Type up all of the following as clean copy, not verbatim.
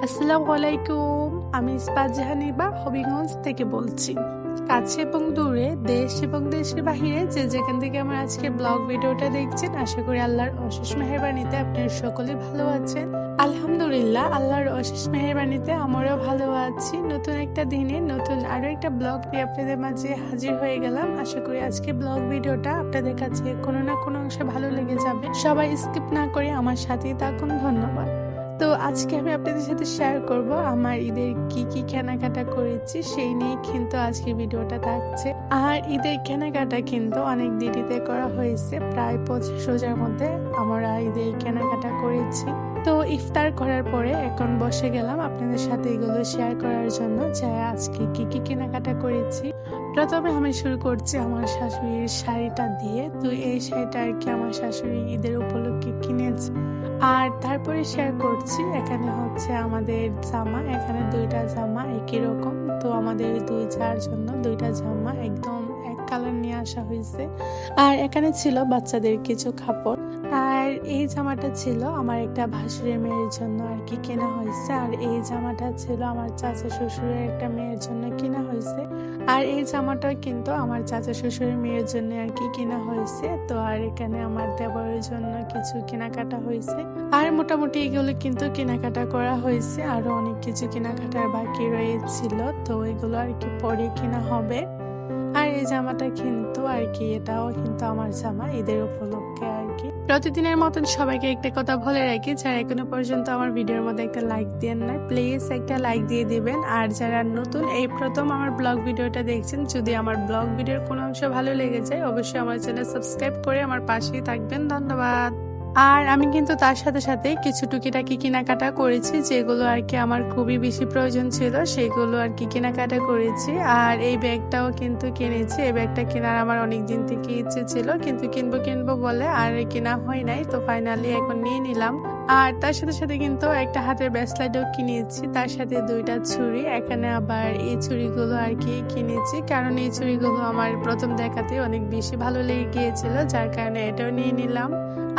আসসালামু আলাইকুম। আমি ইস্পাত জাহানিবা হবিগঞ্জ থেকে বলছি। কাছে এবং দূরে, দেশ এবং দেশের বাহিরে যে যেখান থেকে আমার আজকে ব্লগ ভিডিওটা দেখছেন, আশা করি আল্লাহর অশেষ মেহেরবানিতে আপনারা সকলে ভালো আছেন। আলহামদুলিল্লাহ, আল্লাহর অশেষ মেহেরবানিতে আমরাও ভালো আছি। নতুন একটা দিনে নতুন আরো একটা ব্লগ নিয়ে আপনাদের মাঝে হাজির হয়ে গেলাম। আশা করি আজকে ব্লগ ভিডিওটা আপনাদের কাছে কোনো না কোনো অংশে ভালো লেগে যাবে। সবাই স্কিপ না করে আমার সাথেই থাকুন। ধন্যবাদ। তো আজকে আমি আপনাদের সাথে শেয়ার করব আমার ঈদের কি কি কেনাকাটা করেছি, সেই নিয়ে কিন্তু আজকে ভিডিওটা থাকছে। আর ঈদের কেনাকাটা কিন্তু অনেক দেরিতে করা হয়েছে, প্রায় 25 রোজার মধ্যে আমরা ঈদের কেনাকাটা করেছি। তো ইফতার করার পরে এখন বসে গেলাম আপনাদের সাথে এগুলো শেয়ার করার জন্য, যে আজকে কি কি কেনাকাটা করেছি। প্রথমে আমি শুরু করছি আমার শাশুড়ির শাড়িটা দিয়ে। তো এই শাড়িটা আর কি আমার শাশুড়ি ঈদের উপলক্ষে কিনেছে। আর তারপরে শেয়ার করছি এখানে হচ্ছে আমাদের জামা, এখানে দুইটা জামা একই রকম। তো আমাদের দুই চার জন্য দুইটা জামা একদম এক কালার নিয়ে আসা হয়েছে। আর এখানে ছিল বাচ্চাদের কিছু কাপড়। আর এই জামাটা ছিল আমার একটা ভাসুরের মেয়ের জন্য আর কি কেনা হয়েছে। আর এই জামাটা ছিল আমার চাচা শ্বশুরের একটা মেয়ের জন্য কেনা হয়েছে। আর এই জামাটা কিন্তু আমার চাচা শ্বশুরের মেয়ের জন্য আর কি কেনা হয়েছে। তো আর এখানে আমার দেবরের জন্য কিছু কেনাকাটা হয়েছে। আর মোটামুটি এগুলো কিন্তু কেনাকাটা করা হয়েছে, আরো অনেক কিছু কেনাকাটার বাকি রয়েছিল। তো এগুলো আর কি পরে কেনা হবে। আর এই জামাটা কিন্তু আর কি এটাও কিন্তু আমার জামা ঈদের উপলক্ষে আর কি। প্রতিদিনের মতন সবাইকে একটা কথা বলে রাখি, যারা এখনো পর্যন্ত আমার ভিডিওর মধ্যে একটা লাইক দেন না, প্লিজ একটা লাইক দিয়ে দিবেন। আর যারা নতুন এই প্রথম আমার ব্লগ ভিডিওটা দেখছেন, যদি আমার ব্লগ ভিডিওর কোনো অংশ ভালো লেগে যায় অবশ্যই আমার চ্যানেল সাবস্ক্রাইব করে আমার পাশেই থাকবেন। ধন্যবাদ। আর আমি কিন্তু তার সাথে সাথে কিছু টুকিটাকি কেনাকাটা করেছি, যেগুলো আর কি আমার খুবই বেশি প্রয়োজন ছিল, সেগুলো আর কি কেনাকাটা করেছি। আর এই ব্যাগটাও কিন্তু কিনেছি। এই ব্যাগটা কেনার আমার অনেক দিন থেকে ইচ্ছে ছিল, কিন্তু কিনবো বলে আর কেনা হয় নাই। তো ফাইনালি এখন নিয়ে নিলাম। আর তার সাথে সাথে কিন্তু একটা হাতের ব্রেসলেটও কিনেছি, তার সাথে দুইটা ছুরি। এখানে আবার এই ছুরিগুলো আর কি কিনেছি, কারণ এই ছুরিগুলো আমার প্রথম দেখাতে অনেক বেশি ভালো লেগে গিয়েছিল, যার কারণে এটাও নিয়ে নিলাম।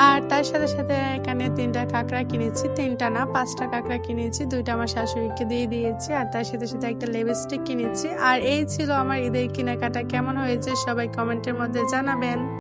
আর তার সাথে সাথে এখানে 3টা কাঁকড়া কিনেছি, 3টা না 5টা কাঁকড়া কিনেছি, 2টা আমার শাশুড়িকে দিয়ে দিয়েছি। আর তার সাথে সাথে একটা লিপস্টিক কিনেছি। আর এই ছিল আমার ঈদের কেনাকাটা। কেমন হয়েছে সবাই কমেন্টের মধ্যে জানাবেন।